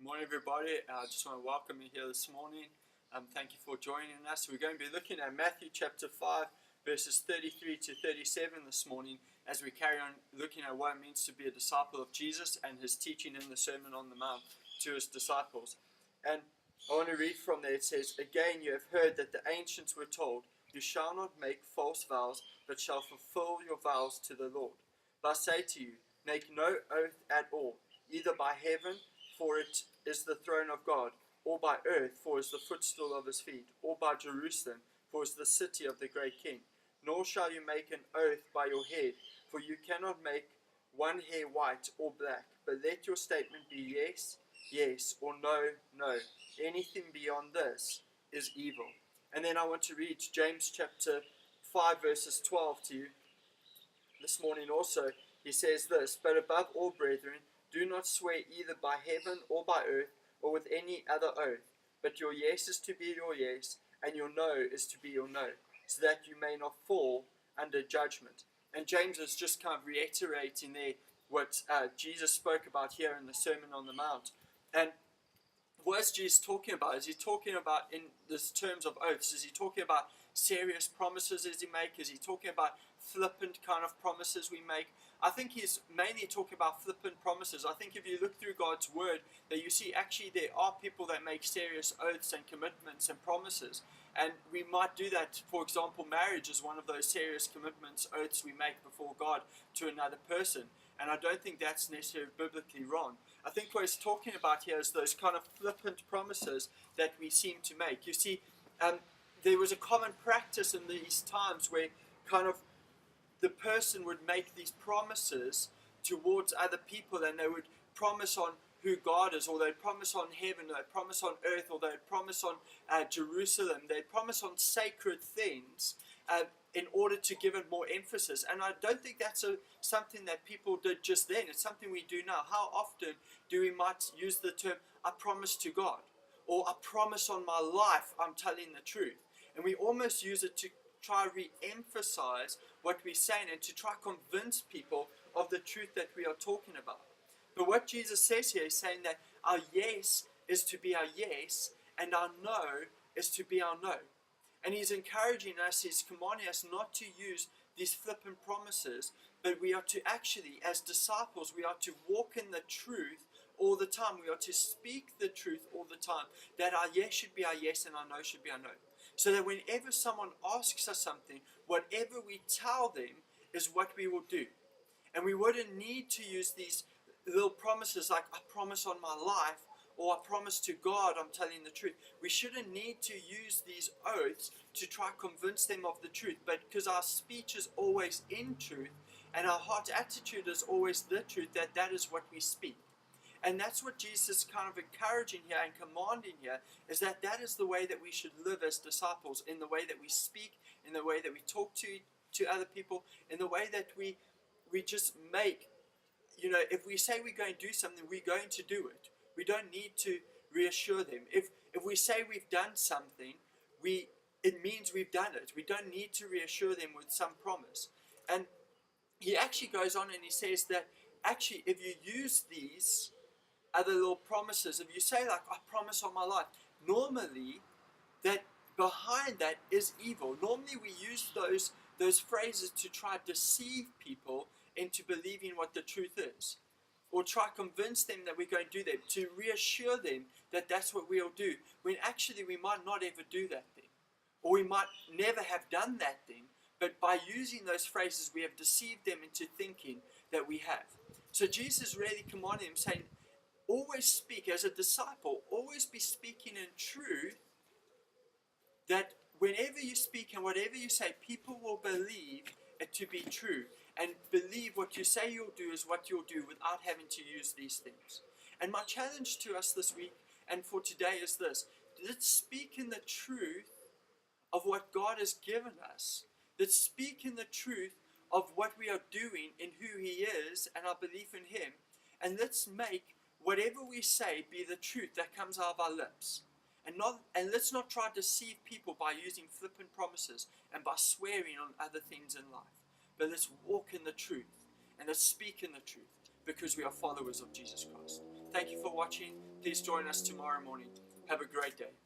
Good morning, everybody. I just want to welcome you here this morning. Thank you for joining us. We're going to be looking at Matthew chapter 5, verses 33 to 37 this morning as we carry on looking at what it means to be a disciple of Jesus and his teaching in the Sermon on the Mount to his disciples. And I want to read from there. It says, "Again you have heard that the ancients were told, 'You shall not make false vows, but shall fulfill your vows to the Lord.' But I say to you, make no oath at all, either by heaven, for it is the throne of God, or by earth, for it is the footstool of his feet, or by Jerusalem, for it is the city of the great King. Nor shall you make an oath by your head, for you cannot make one hair white or black, but let your statement be yes, yes, or no, no. Anything beyond this is evil." And then I want to read James chapter 5, verses 12 to you this morning also. He says this, "But above all, brethren, do not swear either by heaven or by earth or with any other oath, but your yes is to be your yes, and your no is to be your no, so that you may not fall under judgment." And James is just kind of reiterating there what Jesus spoke about here in the Sermon on the Mount. And what is Jesus talking about? Is he talking about, in this terms of oaths, is he talking about serious promises as he make? Is he talking about flippant kind of promises we make? I think he's mainly talking about flippant promises. I think if you look through God's word, that you see actually there are people that make serious oaths and commitments and promises. And we might do that. For example, marriage is one of those serious commitments, oaths we make before God to another person. And I don't think that's necessarily biblically wrong. I think what he's talking about here is those kind of flippant promises that we seem to make. You see, there was a common practice in these times where kind of the person would make these promises towards other people, and they would promise on who God is, or they'd promise on heaven, or they'd promise on earth, or they'd promise on Jerusalem. They'd promise on sacred things in order to give it more emphasis. And I don't think that's something that people did just then. It's something we do now. How often do we might use the term, "I promise to God," or "I promise on my life I'm telling the truth." And we almost use it to try re-emphasize what we're saying and to try convince people of the truth that we are talking about. But what Jesus says here is saying that our yes is to be our yes, and our no is to be our no. And he's encouraging us, he's commanding us not to use these flippant promises, but we are to actually, as disciples, we are to walk in the truth all the time. We are to speak the truth all the time. That our yes should be our yes and our no should be our no. So that whenever someone asks us something, whatever we tell them is what we will do. And we wouldn't need to use these little promises like, "I promise on my life," or "I promise to God I'm telling the truth." We shouldn't need to use these oaths to try to convince them of the truth, but because our speech is always in truth and our heart attitude is always the truth, that is what we speak. And that's what Jesus is kind of encouraging here and commanding here, is that is the way that we should live as disciples, in the way that we speak, in the way that we talk to other people, in the way that we just make, if we say we're going to do something, we're going to do it. We don't need to reassure them. If we say we've done something, it means we've done it. We don't need to reassure them with some promise. And he actually goes on and he says that actually if you use these other little promises, if you say like, "I promise on my life," normally that behind that is evil. Normally we use those phrases to try to deceive people into believing what the truth is, or try to convince them that we're going to do that, to reassure them that that's what we'll do, when actually we might not ever do that thing, or we might never have done that thing, but by using those phrases we have deceived them into thinking that we have. So Jesus really commanded him, saying, always speak as a disciple, always be speaking in truth, that whenever you speak and whatever you say, people will believe it to be true, and believe what you say you'll do is what you'll do without having to use these things. And my challenge to us this week and for today is this: let's speak in the truth of what God has given us. Let's speak in the truth of what we are doing in who He is and our belief in Him, and let's make whatever we say be the truth that comes out of our lips. And let's not try to deceive people by using flippant promises and by swearing on other things in life. But let's walk in the truth and let's speak in the truth, because we are followers of Jesus Christ. Thank you for watching. Please join us tomorrow morning. Have a great day.